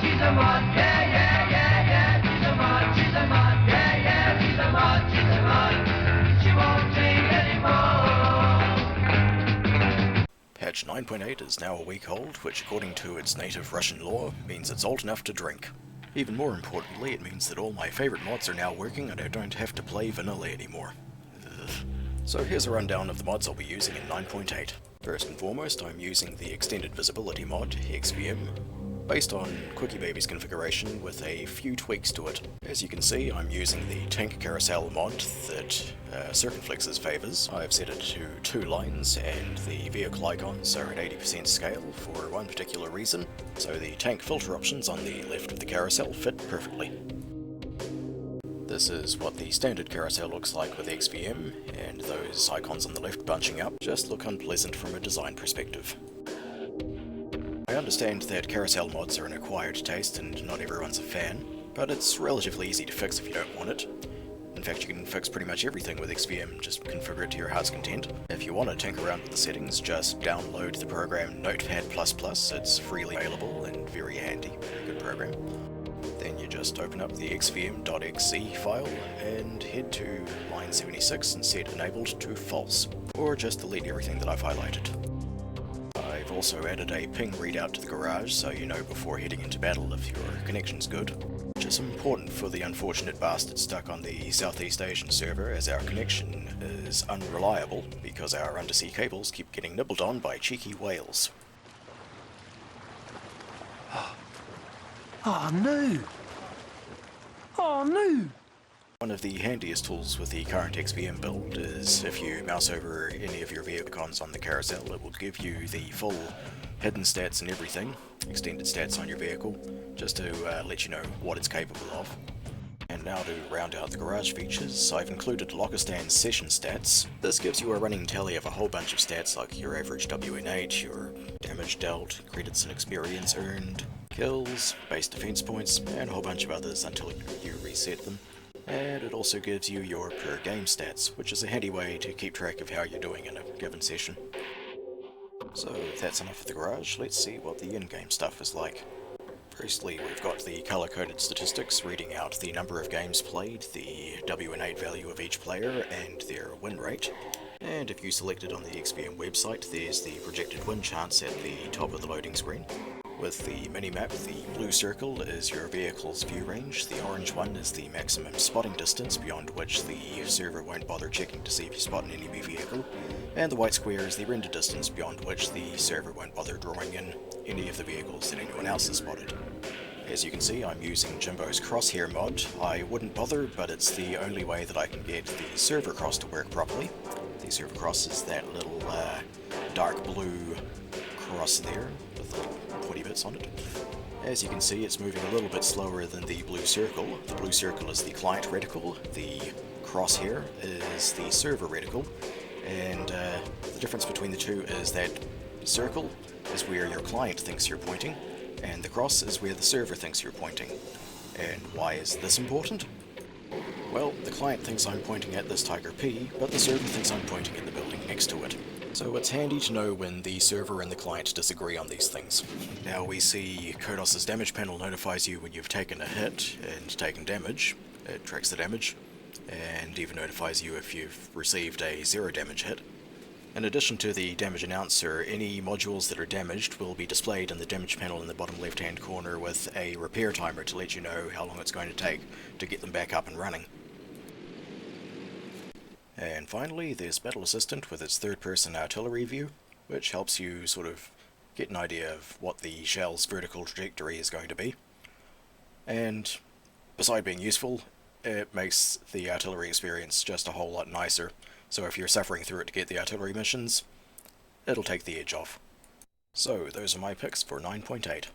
she's a mod, yeah, yeah, yeah, yeah. She's a mod, yeah, yeah, she's a mod, she won't drink anymore. Patch 9.8 is now a week old, which according to its native Russian law means it's old enough to drink. Even more importantly, it means that all my favourite mods are now working and I don't have to play vanilla anymore. Ugh. So here's a rundown of the mods I'll be using in 9.8. First and foremost, I'm using the Extended Visibility mod, XVM, based on Quickie Baby's configuration with a few tweaks to it. As you can see, I'm using the Tank Carousel mod that Circumflex's favours. I've set it to 2 lines and the vehicle icons are at 80% scale for one particular reason, so the tank filter options on the left of the carousel fit perfectly. This is what the standard carousel looks like with XVM, and those icons on the left bunching up just look unpleasant from a design perspective. I understand that carousel mods are an acquired taste and not everyone's a fan, but it's relatively easy to fix if you don't want it. In fact, you can fix pretty much everything with XVM, just configure it to your heart's content. If you want to tinker around with the settings, just download the program Notepad++, it's freely available and very handy, good program. Then you just open up the xvm.exe file and head to line 76 and set enabled to false, or just delete everything that I've highlighted. I've also added a ping readout to the garage so you know before heading into battle if your connection's good, which is important for the unfortunate bastard stuck on the Southeast Asian server, as our connection is unreliable because our undersea cables keep getting nibbled on by cheeky whales. Oh no! Oh no! One of the handiest tools with the current XVM build is if you mouse over any of your vehicle icons on the carousel, it will give you the full hidden stats and everything, extended stats on your vehicle, just to let you know what it's capable of. And now to round out the garage features, I've included Locker Stand session stats. This gives you a running tally of a whole bunch of stats like your average WNH, your damage dealt, credits and experience earned, kills, base defense points, and a whole bunch of others until you reset them. And it also gives you your per game stats, which is a handy way to keep track of how you're doing in a given session. So that's enough of the garage, let's see what the in-game stuff is like. Firstly, we've got the colour-coded statistics reading out the number of games played, the WN8 value of each player, and their win rate. And if you select it on the XVM website, there's the projected win chance at the top of the loading screen. With the minimap, the blue circle is your vehicle's view range, the orange one is the maximum spotting distance beyond which the server won't bother checking to see if you spot an enemy vehicle, and the white square is the render distance beyond which the server won't bother drawing in any of the vehicles that anyone else has spotted. As you can see, I'm using Jimbo's crosshair mod. I wouldn't bother, but it's the only way that I can get the server cross to work properly. The server cross is that little dark blue cross there with the little pointy bits on it. As you can see, it's moving a little bit slower than the blue circle. The blue circle is the client reticle, the crosshair is the server reticle, and the difference between the two is that circle is where your client thinks you're pointing, and the cross is where the server thinks you're pointing. And why is this important? Well, the client thinks I'm pointing at this Tiger P, but the server thinks I'm pointing in the building next to it. So it's handy to know when the server and the client disagree on these things. Now we see Kodos's damage panel notifies you when you've taken a hit and taken damage. It tracks the damage, and even notifies you if you've received a 0 damage hit. In addition to the damage announcer, any modules that are damaged will be displayed in the damage panel in the bottom left hand corner with a repair timer to let you know how long it's going to take to get them back up and running. And finally, there's Battle Assistant with its third-person artillery view, which helps you sort of get an idea of what the shell's vertical trajectory is going to be. And beside being useful, it makes the artillery experience just a whole lot nicer, so if you're suffering through it to get the artillery missions, it'll take the edge off. So, those are my picks for 9.8.